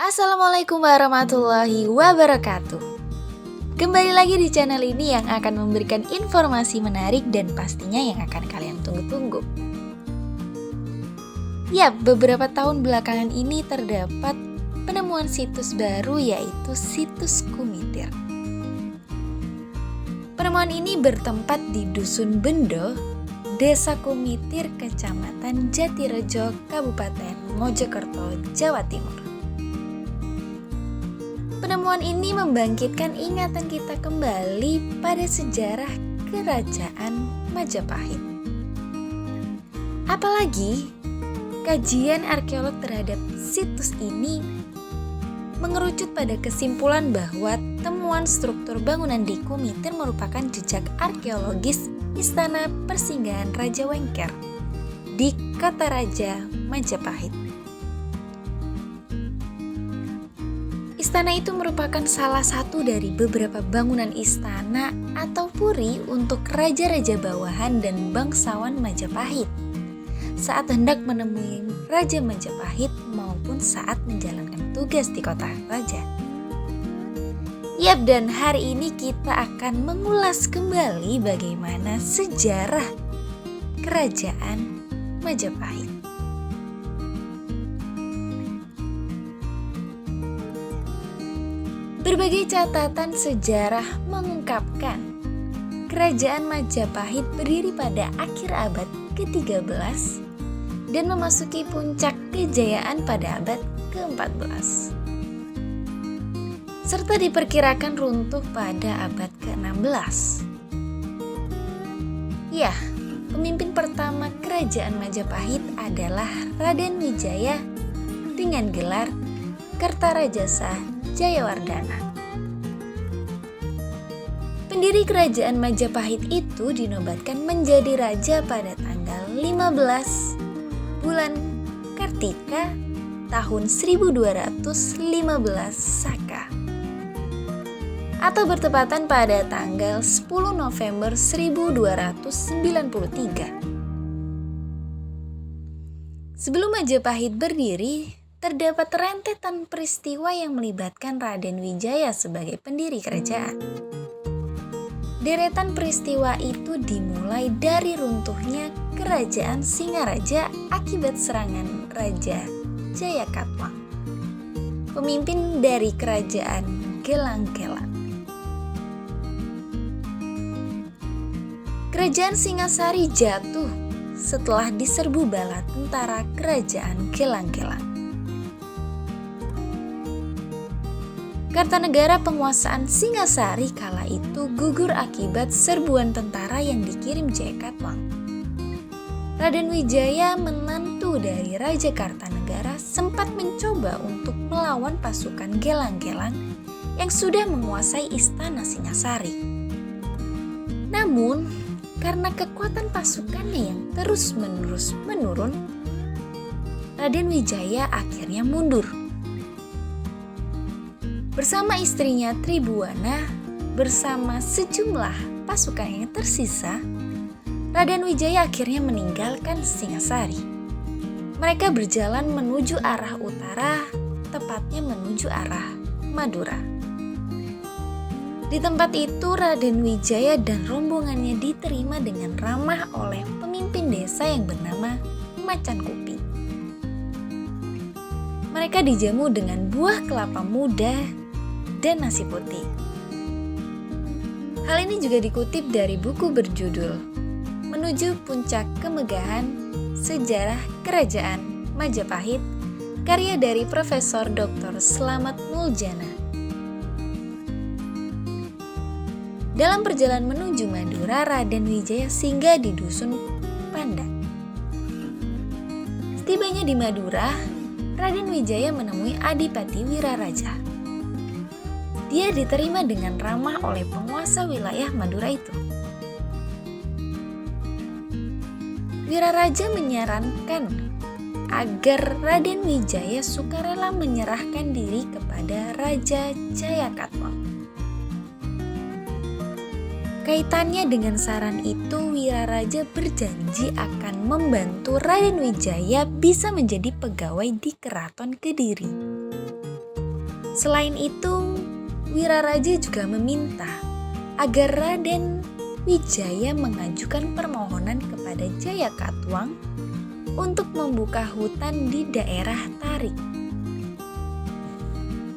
Assalamualaikum warahmatullahi wabarakatuh. Kembali lagi di channel ini yang akan memberikan informasi menarik dan pastinya yang akan kalian tunggu-tunggu. Ya, beberapa tahun belakangan ini terdapat penemuan situs baru yaitu situs Kumitir. Penemuan ini bertempat di Dusun Bendo, Desa Kumitir, Kecamatan Jatirejo, Kabupaten Mojokerto, Jawa Timur. Penemuan ini membangkitkan ingatan kita kembali pada sejarah Kerajaan Majapahit. Apalagi, kajian arkeolog terhadap situs ini mengerucut pada kesimpulan bahwa temuan struktur bangunan di Kumitir merupakan jejak arkeologis istana persinggahan Raja Wengker di Kota Raja Majapahit. Istana itu merupakan salah satu dari beberapa bangunan istana atau puri untuk raja-raja bawahan dan bangsawan Majapahit saat hendak menemui Raja Majapahit maupun saat menjalankan tugas di kota raja. Yap, dan hari ini kita akan mengulas kembali bagaimana sejarah Kerajaan Majapahit. Berbagai catatan sejarah mengungkapkan Kerajaan Majapahit berdiri pada akhir abad ke-13 dan memasuki puncak kejayaan pada abad ke-14. Serta diperkirakan runtuh pada abad ke-16. Ya, pemimpin pertama Kerajaan Majapahit adalah Raden Wijaya dengan gelar Kertarajasa Jayawardhana. Pendiri Kerajaan Majapahit itu dinobatkan menjadi raja pada tanggal 15 bulan Kartika tahun 1215 Saka atau bertepatan pada tanggal 10 November 1293. Sebelum Majapahit berdiri, terdapat rentetan peristiwa yang melibatkan Raden Wijaya sebagai pendiri kerajaan. Deretan peristiwa itu dimulai dari runtuhnya Kerajaan Singaraja akibat serangan Raja Jayakatwang, pemimpin dari Kerajaan Gelang-Gelang. Kerajaan Singasari jatuh setelah diserbu bala tentara Kerajaan Gelang-Gelang. Kartanegara penguasaan Singasari kala itu gugur akibat serbuan tentara yang dikirim Jayakatwang. Raden Wijaya, menantu dari Raja Kartanegara, sempat mencoba untuk melawan pasukan Gelang-Gelang yang sudah menguasai istana Singasari. Namun, karena kekuatan pasukannya yang terus-menerus menurun, Raden Wijaya akhirnya mundur. Bersama istrinya Tribuana, bersama sejumlah pasukan yang tersisa, Raden Wijaya akhirnya meninggalkan Singasari. Mereka berjalan menuju arah utara, tepatnya menuju arah Madura. Di tempat itu Raden Wijaya dan rombongannya diterima dengan ramah oleh pemimpin desa yang bernama Macan Kupi. Mereka dijamu dengan buah kelapa muda dan nasi putih. Hal ini juga dikutip dari buku berjudul Menuju Puncak Kemegahan Sejarah Kerajaan Majapahit, karya dari Profesor Dr. Slamet Muljana. Dalam perjalanan menuju Madura, Raden Wijaya singgah di Dusun Pandak. Setibanya di Madura, Raden Wijaya menemui Adipati Wiraraja. Dia diterima dengan ramah oleh penguasa wilayah Madura itu. Wiraraja menyarankan agar Raden Wijaya sukarela menyerahkan diri kepada Raja Jayakatwang. Kaitannya dengan saran itu, Wiraraja berjanji akan membantu Raden Wijaya bisa menjadi pegawai di Keraton Kediri. Selain itu, Wiraraja juga meminta agar Raden Wijaya mengajukan permohonan kepada Jayakatwang untuk membuka hutan di daerah Tarik.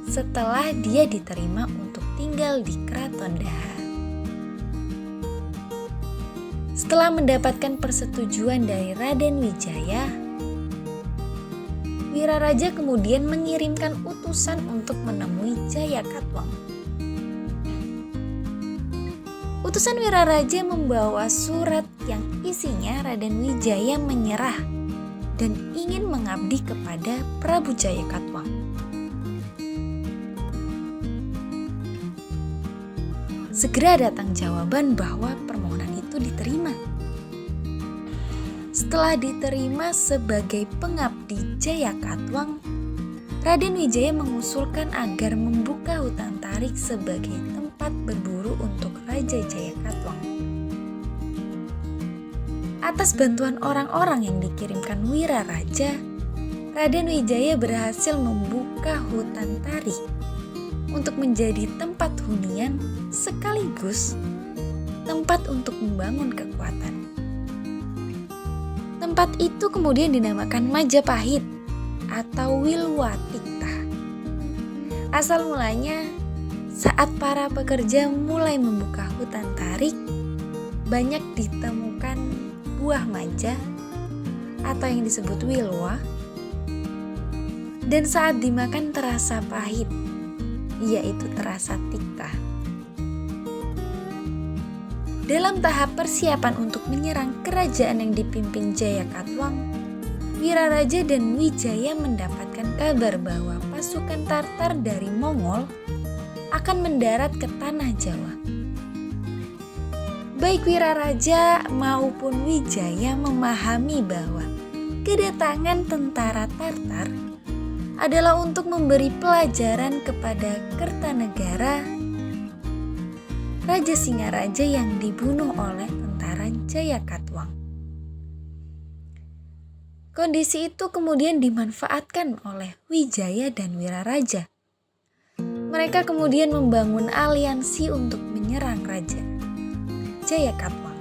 Setelah dia diterima untuk tinggal di Keraton Daha. Setelah mendapatkan persetujuan dari Raden Wijaya, Wiraraja kemudian mengirimkan utusan untuk menemui Jayakatwang. Utusan Wiraraja membawa surat yang isinya Raden Wijaya menyerah dan ingin mengabdi kepada Prabu Jayakatwang. Segera datang jawaban bahwa permohonan itu diterima. Setelah diterima sebagai pengabdi Jayakatwang, Raden Wijaya mengusulkan agar membuka hutan Tarik sebagai tempat berburu untuk Raja Jayakatwang. Atas bantuan orang-orang yang dikirimkan Wiraraja, Raden Wijaya berhasil membuka hutan Tarik untuk menjadi tempat hunian sekaligus tempat untuk membangun kekuatan. Tempat itu kemudian dinamakan Majapahit atau Wilwatikta. Asal mulanya saat para pekerja mulai membuka hutan Tarik, banyak ditemukan buah maja atau yang disebut wilwa, dan saat dimakan terasa pahit, yaitu terasa tikta. Dalam tahap persiapan untuk menyerang kerajaan yang dipimpin Jayakatwang, Wiraraja dan Wijaya mendapatkan kabar bahwa pasukan Tartar dari Mongol akan mendarat ke tanah Jawa. Baik Wiraraja maupun Wijaya memahami bahwa kedatangan tentara Tartar adalah untuk memberi pelajaran kepada Kertanegara, Raja Singaraja yang dibunuh oleh tentara Jayakatwang. Kondisi itu kemudian dimanfaatkan oleh Wijaya dan Wiraraja. Mereka kemudian membangun aliansi untuk menyerang Raja Jayakatwang.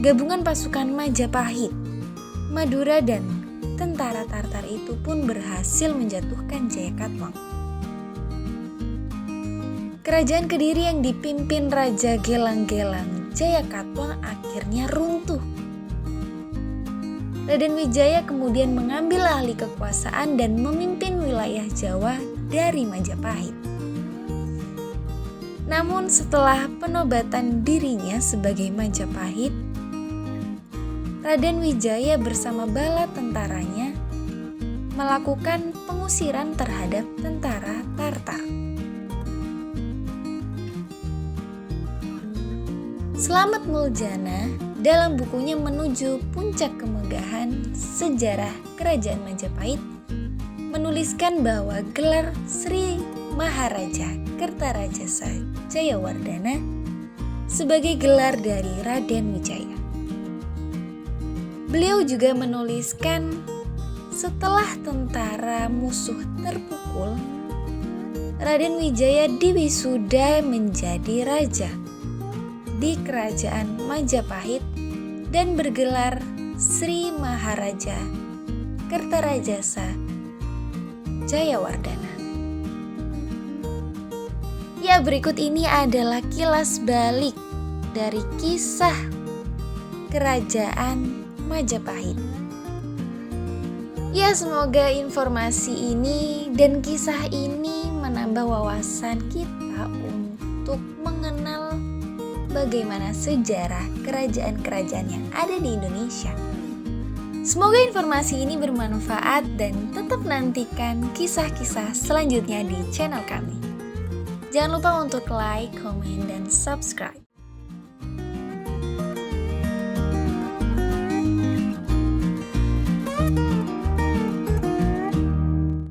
Gabungan pasukan Majapahit, Madura dan tentara Tartar itu pun berhasil menjatuhkan Jayakatwang. Kerajaan Kediri yang dipimpin Raja Gelang-Gelang Jayakatwang akhirnya runtuh. Raden Wijaya kemudian mengambil alih kekuasaan dan memimpin wilayah Jawa dari Majapahit. Namun setelah penobatan dirinya sebagai Majapahit, Raden Wijaya bersama bala tentaranya melakukan pengusiran terhadap tentara Tartar. Slamet Muljana dalam bukunya Menuju Puncak Kemegahan Sejarah Kerajaan Majapahit menuliskan bahwa gelar Sri Maharaja Kertarajasa Jayawardhana sebagai gelar dari Raden Wijaya. Beliau juga menuliskan setelah tentara musuh terpukul, Raden Wijaya diwisuda menjadi raja di Kerajaan Majapahit dan bergelar Sri Maharaja Kertarajasa Jayawardhana. Ya, berikut ini adalah kilas balik dari kisah Kerajaan Majapahit. Ya, semoga informasi ini dan kisah ini menambah wawasan kita untuk mengenal bagaimana sejarah kerajaan-kerajaan yang ada di Indonesia. Semoga informasi ini bermanfaat dan tetap nantikan kisah-kisah selanjutnya di channel kami. Jangan lupa untuk like, komen, dan subscribe.